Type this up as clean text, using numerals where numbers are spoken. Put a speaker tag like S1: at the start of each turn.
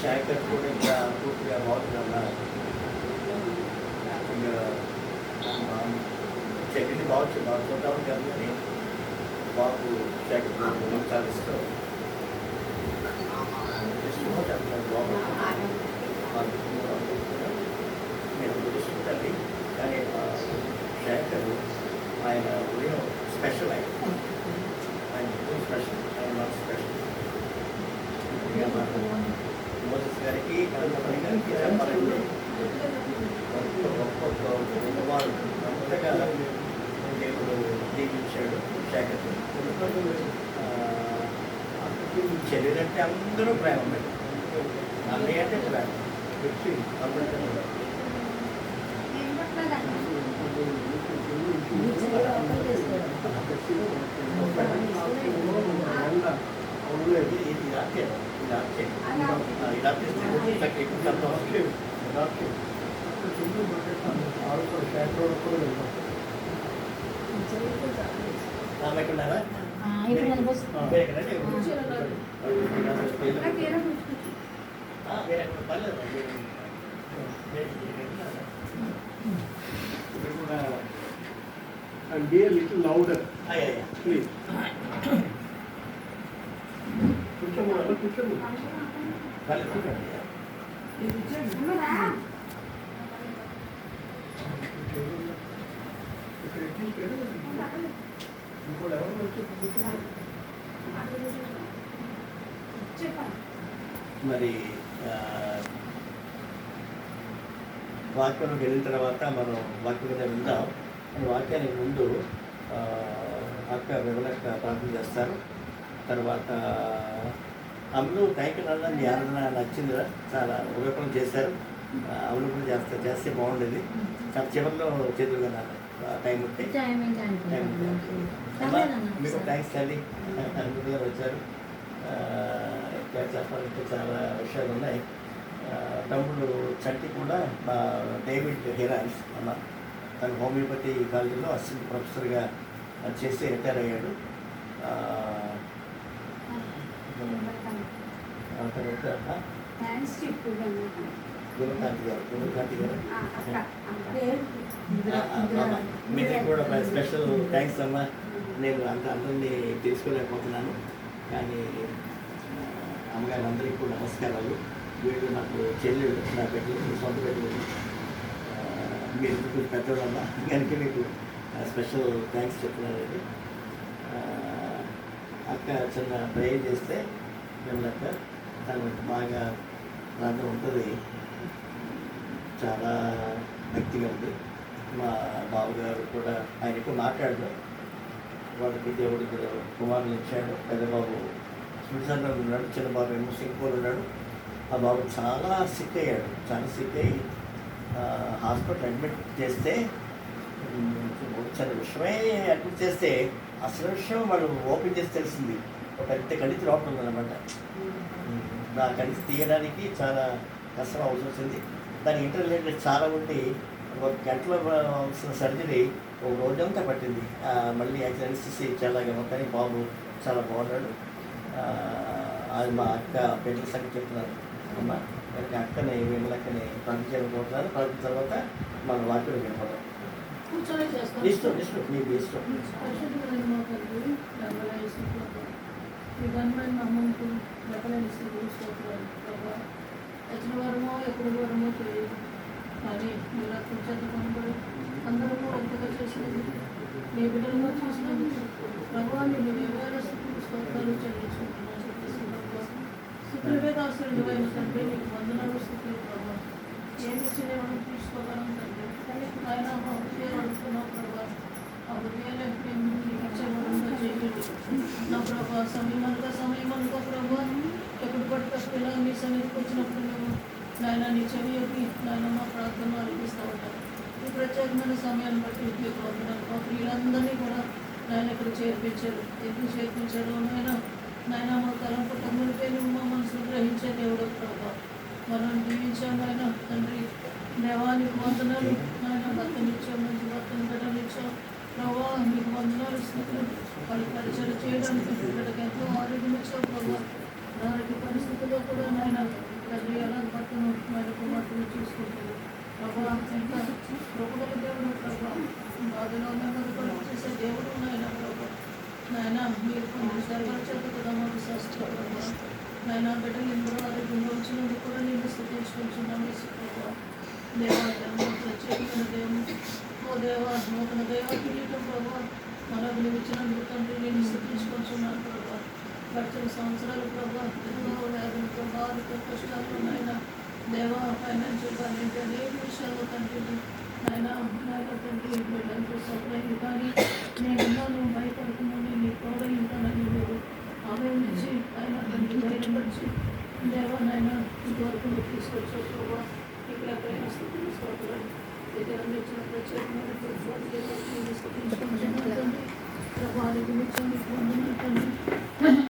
S1: శేఖర్ కూడా ఇంకా పూర్తిగా బాగుంటుందన్న ఇంకా చెల్లిని బాగా చూద్దామని కాదు కానీ బాబు శేఖర్ చాలా ఇష్టం చెప్తాను బాబు నేను ఇష్టం తల్లి కానీ శేఖర్ ఆయన ఉదయం స్పెషల్ ఆయన స్పెషల్ ఆయన నాట్ స్పెషల్ మోసెస్ గారికి గారికి చెప్పాలంటే గొప్ప కుమారుడు అంతగా దేవుడు దీవించాడు శేఖర్ చెల్లెలంటే అందరూ ప్రేమ అన్నయ్య అంటే ప్రేమ రామకున్నారా
S2: And be a little louder, please. కూర్చోండి.
S1: మరి వాక్యంలోకి వెళ్ళిన తర్వాత మనం వాక్యం మీద విందాం. వాక్యానికి ముందు అక్క విమలక్క ప్రార్థన చేస్తారు. తర్వాత అమ్ములు థ్యాంక్ యూ నాన్న, మీ ఆరాధన నచ్చిందిరా, చాలా ఉపయోగం చేశారు, అవలోకనం చేస్తే బాగుండేది. చాలా చివరిలో చేతులుగా నాన్న టైం ఉంటే మీకు థ్యాంక్స్ అండి. అనుకుంటుగా వచ్చారు. ఇంకా చెప్పాలంటే చాలా విషయాలు ఉన్నాయి. తమ్ముడు చంటి కూడా మా డేవిడ్ హెరాన్స్ అన్న తను హోమియోపతి కాలేజీలో అసిస్టెంట్ ప్రొఫెసర్గా చేసి రిటైర్ అయ్యాడు. గుణకాంతి గారు మీకు కూడా స్పెషల్ థ్యాంక్స్ అమ్మా. నేను అందరినీ తెలుసుకోలేకపోతున్నాను, కానీ అమ్మగారు అందరికీ కూడా నమస్కారాలు. వీళ్ళు నాకు చెల్లెలు, నా పెట్టలు, సొంత పెట్టలు, మీరు కొంచెం పెద్దవాళ్ళ కనుక మీకు స్పెషల్ థ్యాంక్స్ చెప్తున్నానండి. అక్క చిన్న ప్రేయర్ చేస్తే మిమ్మల్ని అక్క తను బాగా ప్రాంతం ఉంటుంది, చాలా భక్తిగా ఉంది. మా బావగారు కూడా ఆయన ఎక్కువ మాట్లాడతారు. వాళ్ళకి దేవుడు కుమారులు ఇచ్చాడు. పెద్దబాబు స్విట్జర్లాండ్ ఉన్నాడు, చిన్నబాబు ఏమో సింగపూర్ ఉన్నాడు. ఆ బాబు చాలా సిక్ అయ్యాడు. చాలా సిక్ అయ్యి హాస్పిటల్ అడ్మిట్ చేస్తే చిన్న విషయమే అడ్మిట్ చేస్తే అసలు విషయం వాళ్ళు ఓపెన్ చేసి తెలిసింది. ఒక పెద్ద కణితి లోపల ఉందన్నమాట. నా కణితి తీయడానికి చాలా కష్టం అవసరం వచ్చింది. దాని ఇంటర్వ్యూ చాలా ఉండి ఒక గంటలో అవసరం సర్జరీ ఒక రోజంతా పట్టింది. మళ్ళీ యాక్సిడెంట్స్ చాలా మొత్తానికి బాబు చాలా బాగున్నాడు. అది మా అక్క పెళ్లి సంగతి చెప్తున్నారు. అమ్మ కనుక అక్కని విమలక్కని ప్రార్థించాలనుకుంటున్నారు. ప్రార్థించిన తర్వాత మన వాక్యం వెళ్ళిపోతాం. ఇష్టం మీకు ఇష్టం.
S3: ఎక్కడ వరమో ఎప్పుడు వరమో తెలియదు, కానీ మీరు చదువుకున్నప్పుడు అందరూ ఎంతగా చేసినది మీ బిడ్డలను చూసినది ప్రభువా, నేను వేవేల స్తోత్రాలు చెల్లించుకుంటున్నాను. శుక్రవేదాసుడు అయిన తండ్రి, నీకు వందనాలు స్థితులు ప్రభావ. ఏమి ఇచ్చినా మనం తీసుకోగలం తండ్రి. ఆయన మా హృదయాలు అడుగుతున్నావు ప్రభావ. ఆ హృదయాలు నీకు ఇచ్చే వరంగా చేయండి నా ప్రభావ. సమయమనుగా ప్రభావ, ఎప్పుడు పట్టుకొచ్చుకున్నా మీ సన్నిధికి వచ్చినప్పుడు మేము నాయన నీ చెవికి నాయన మా ప్రార్థన అనిపిస్తూ ఉంటాను. ఈ ప్రత్యేకమైన సమయాన్ని బట్టి మీకు వందనాలు. మా ప్రియులందరినీ కూడా నాయన ఇక్కడ చేర్పించారు. ఎందుకు చేర్పించారు నాయన మా తలంపు తమ్ముడిపై నువ్వు మా మనసును గ్రహించే దేవుడు ప్రభావ. మనం దీవించాము ఆయన తండ్రి. దేవానికి వందనాలు నాయన. భర్తనిచ్చాం, మంచి భర్తను బిడ్డనిచ్చాం ప్రభావ. మీకు వందనాలు స్థితులు. వాళ్ళు పరిచయం చేయడానికి బిడ్డలకు ఎంతో ఆరోగ్యం ఇచ్చావు ప్రభావ. ఆరోగ్య పరిస్థితుల్లో కూడా నాయన తండ్రి ఎలా భర్తను ఆయన కుమార్తెను చూసుకుంటుంది ప్రభా ఇంకా ప్రభుల దేవుడు ప్రభా బాధలో నెమ్మది చేసే దేవుడు నాయన ప్రభా నాయన మీరు కొన్ని సర్వచేత కదా మాకు శాస్త్రం నాయన బిడ్డలు ఎందరో ఆరోగ్యంగా వచ్చినందుకు కూడా నేను స్థితించుకుంటున్నాను ప్రభా దేవాలయంలో ప్రత్యేకమైన దేవుడు ఓ దేవా నూతన దేవ కిరీటం ప్రభా మనకు నువ్వు ఇచ్చినందుకు తండ్రి నేను స్థితించుకుంటున్నాను ప్రభా గడిచిన సంవత్సరాలు ప్రభా ఎన్నో వ్యాధులతో బాధతో కష్టాలు నాయన దేవా ఫైనాన్షియల్ కానీ అనేక విషయాల్లో తండ్రి నాయన తండ్రి బిడ్డలతో సఫరైంది కానీ నేను నువ్వు భయపడుతున్నాను నీ తోడ ఉంటానని మీరు ఆమె నుంచి ఆయన తండ్రి బయటపరిచి దేవా నాయన ఇంతవరకు నువ్వు తీసుకొచ్చావు ప్రభా ఇక్కడ ప్రయాణిస్తూ తీసుకోవాలి ఇది అందించిన ప్రత్యేకమైన ప్రభావానికి తండ్రి ప్రభావానికి వందనాలు తండ్రి